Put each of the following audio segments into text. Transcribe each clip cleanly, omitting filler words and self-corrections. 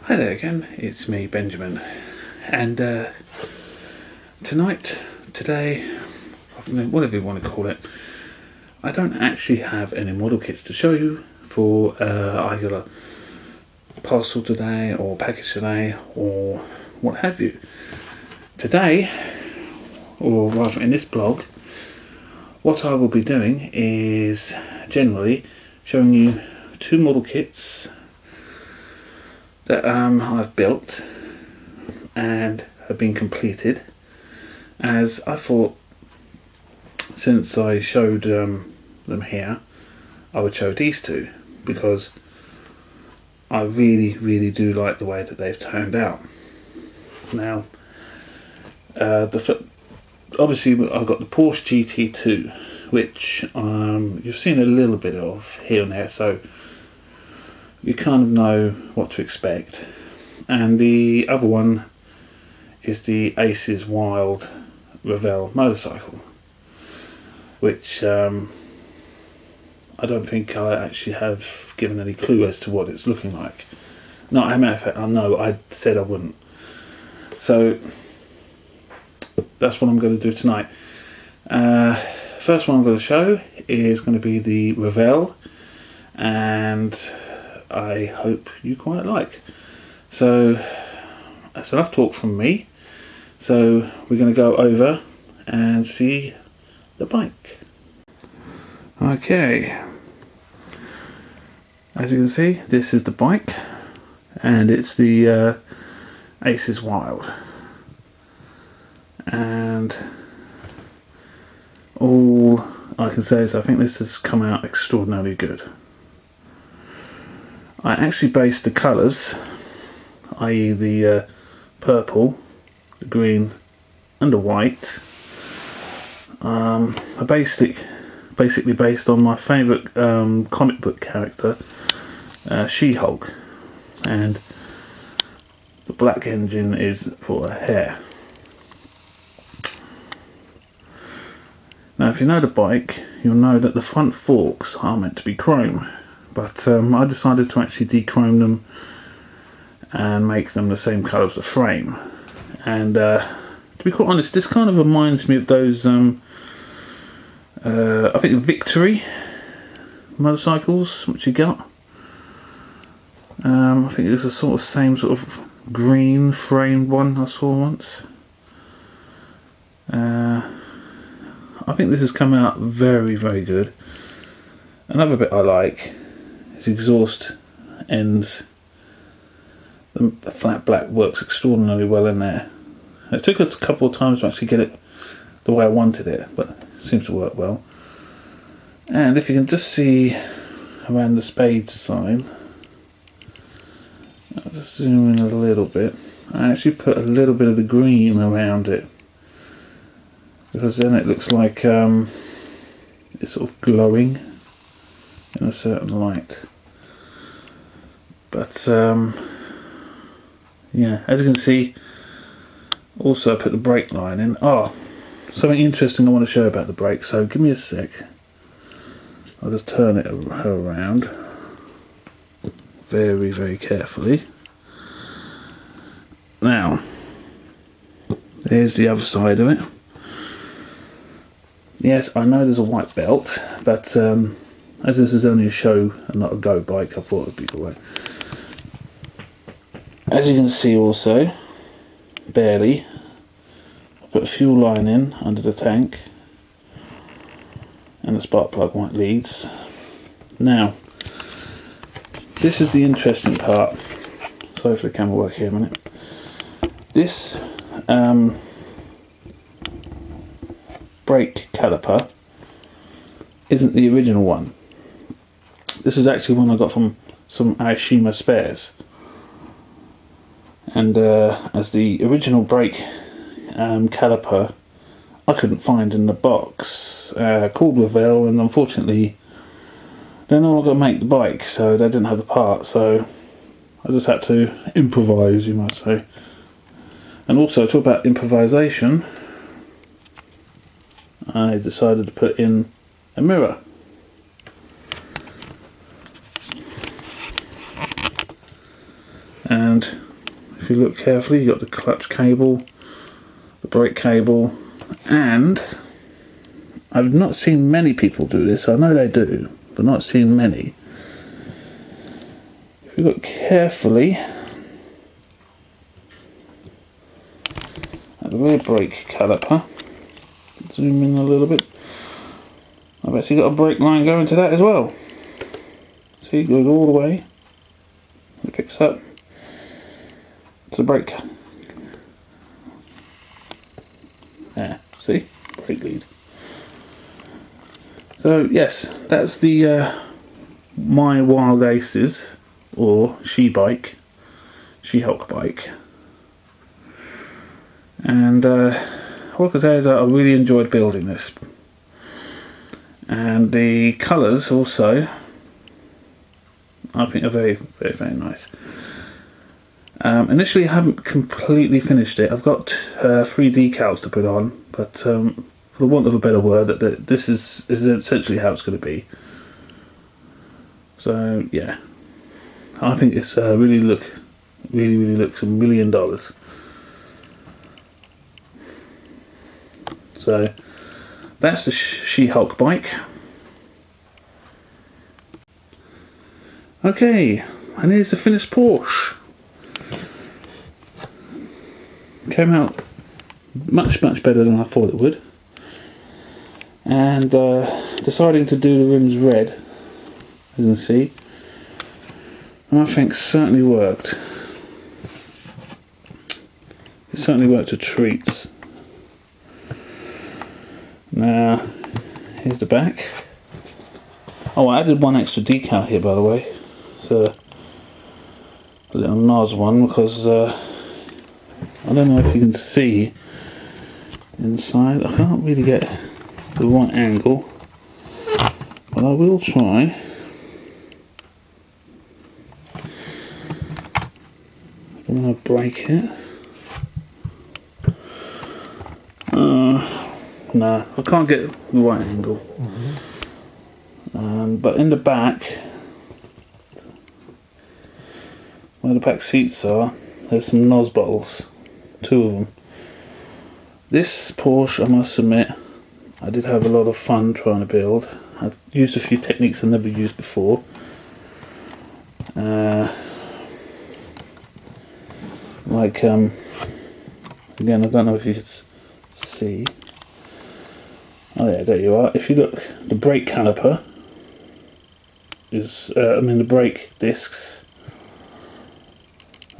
Hi there again, it's me, Benjamin, and today, whatever you want to call it, I don't actually have any model kits to show you for either parcel today or package today or what have you. Today, or rather in this blog, what I will be doing is generally showing you two model kits that I've built and have been completed, as I thought since I showed them here I would show these two, because I really do like the way that they've turned out. Now obviously I've got the Porsche GT2, which you've seen a little bit of here and there, so you kind of know what to expect. And the other one is the ACES Wild Revell motorcycle, which I don't think I actually have given any clue as to what it's looking like. No, as a matter of fact, I know I said I wouldn't. So that's what I'm going to do tonight. First one I'm going to show is going to be the Revell, and I hope you quite like. So that's enough talk from me. So we're going to go over and see the bike. Okay, as you can see, this is the bike, and it's the ACES Wild, and all I can say is I think this has come out extraordinarily good. I actually based the colours, i.e. the purple, the green and the white, I basically based on my favourite comic book character, She-Hulk, and the black engine is for her hair. Now if you know the bike, you'll know that the front forks are meant to be chrome, but I decided to actually dechrome them and make them the same colour as the frame. And to be quite honest, this kind of reminds me of those I think Victory motorcycles which you got. I think it was a sort of same sort of green framed one I saw once. I think this has come out very good. Another bit I like is the exhaust ends. The flat black works extraordinarily well in there. It took a couple of times to actually get it the way I wanted it, but it seems to work well. And if you can just see around the spade design, I'll just zoom in a little bit. I actually put a little bit of the green around it, because then it looks like it's sort of glowing in a certain light. But yeah, as you can see, also I put the brake line in. Something interesting I want to show about the brake, so give me a sec. I'll just turn it around very carefully. Now there's the other side of it. Yes, I know there's a white belt, but as this is only a show and not a go bike, I thought it would be the way. As you can see also, barely, I put a fuel line in under the tank and the spark plug white leads. Now, this is the interesting part. Sorry for the camera work here a minute. This brake caliper isn't the original one. This is actually one I got from some Aishima spares. And as the original brake caliper I couldn't find in the box, called Revell, and unfortunately they're no longer make the bike, so they didn't have the part, so I just had to improvise, you might say. And also, talk about improvisation, I decided to put in a mirror. And if you look carefully, you've got the clutch cable, the brake cable, and I've not seen many people do this. I know they do, but not seen many. If you look carefully at the rear brake caliper, zoom in a little bit, I've actually got a brake line going to that as well. See, it goes all the way, it picks up to the brake. There, see? Brake lead. So yes, that's the my Wild Aces, or She-Hulk bike. And all I can say is that I really enjoyed building this. And the colours also, I think, are very, very, very nice. Initially I haven't completely finished it. I've got 3 decals to put on, but for the want of a better word, that this is essentially how it's going to be. So yeah, I think it's really looks $1 million. So that's the She-Hulk bike. Okay, and here's the finished Porsche. Came out much better than I thought it would. And deciding to do the rims red, as you can see, I think certainly worked. It certainly worked a treat. Now, here's the back. Oh, I added 1 extra decal here, by the way. It's a little NOS one, because I don't know if you can see inside. I can't really get the right angle, but I will try. I don't want to break it. No, I can't get the right angle. But in the back, where the back seats are, there's some NOS bottles, 2 of them. This Porsche, I must admit, I did have a lot of fun trying to build. I used a few techniques I've never used before. Like, again, I don't know if you could see. Oh yeah, there you are. If you look, the brake caliper is, the brake discs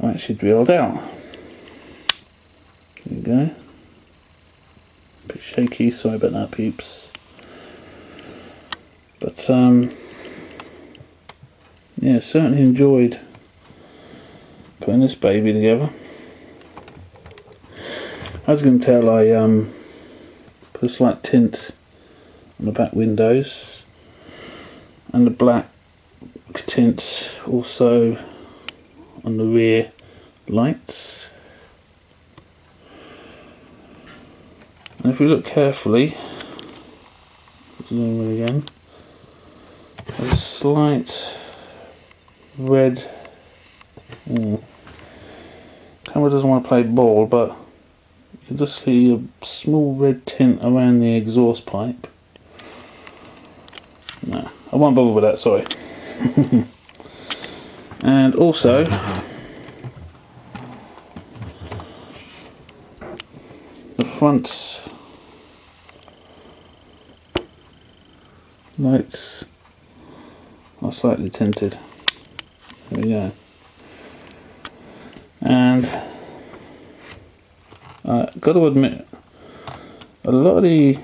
are actually drilled out. There you go. A bit shaky, sorry about that, peeps. But yeah, certainly enjoyed putting this baby together. As you can tell, I put a slight tint on the back windows, and the black tint also on the rear lights. And if we look carefully, zoom in again, there's a slight red. Camera doesn't want to play ball, but you can just see a small red tint around the exhaust pipe. No, I won't bother with that, sorry. And also, the front lights are slightly tinted. There we go. And got to admit, a lot of the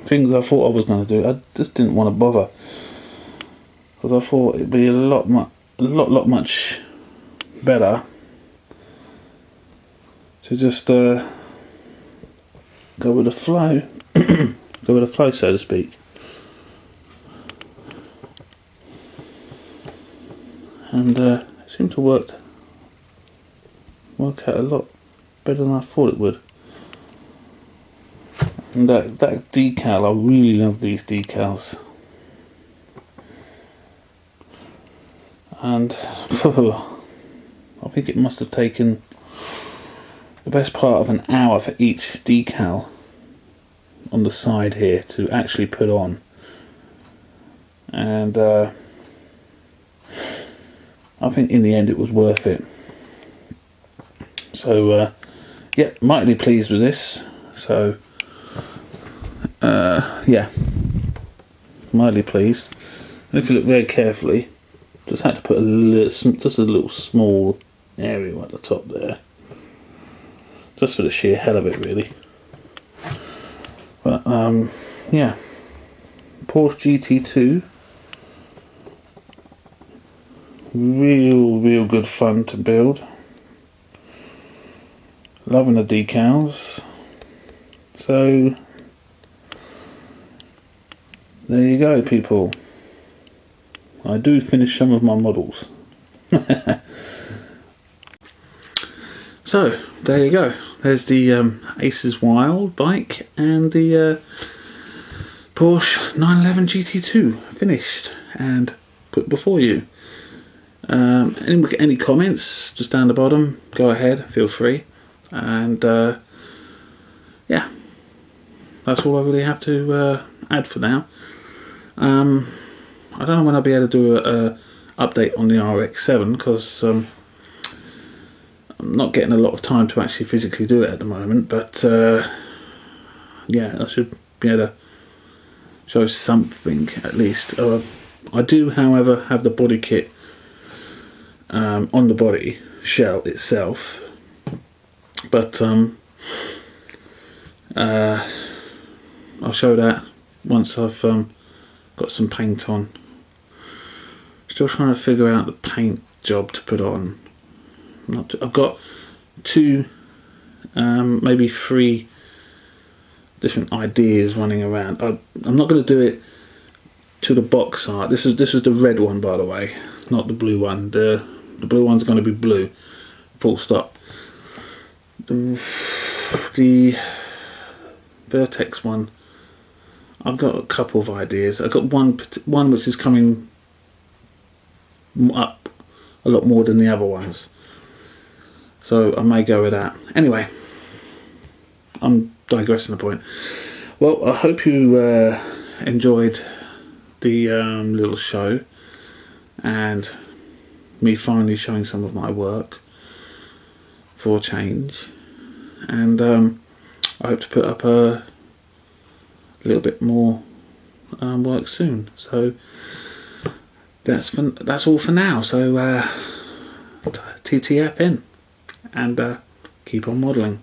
things I thought I was going to do, I just didn't want to bother, because I thought it'd be a lot much better to just go with the flow, go with the flow, so to speak. And it seemed to work out a lot better than I thought it would. And that decal, I really love these decals. And I I think it must have taken the best part of an hour for each decal on the side here to actually put on. And I think in the end it was worth it. So yeah, mightily pleased with this. So yeah, mightily pleased. And if you look very carefully, just had to put just a little small area at the top there, just for the sheer hell of it, really. But yeah, Porsche GT2, real good fun to build. Loving the decals. So there you go, people. I do finish some of my models. So there you go. There's the ACES Wild bike and the Porsche 911 GT2 finished and put before you. Any comments just down the bottom, go ahead, feel free. And yeah, that's all I really have to add for now. I don't know when I'll be able to do a update on the RX-7 because I'm not getting a lot of time to actually physically do it at the moment, but yeah, I should be able to show something at least. I do, however, have the body kit on the body shell itself, but I'll show that once I've got some paint on. Still trying to figure out the paint job to put on. I've got two, maybe three different ideas running around. I'm not going to do it to the box art. This is the red one, by the way, not the blue one. The blue one's going to be blue, full stop. The Vertex one, I've got a couple of ideas. I've got one which is coming up a lot more than the other ones, so I may go with that. Anyway, I'm digressing the point. Well, I hope you enjoyed the little show and me finally showing some of my work for a change, and I hope to put up a little bit more work soon. So that's all for now. So TTFN, and keep on modelling.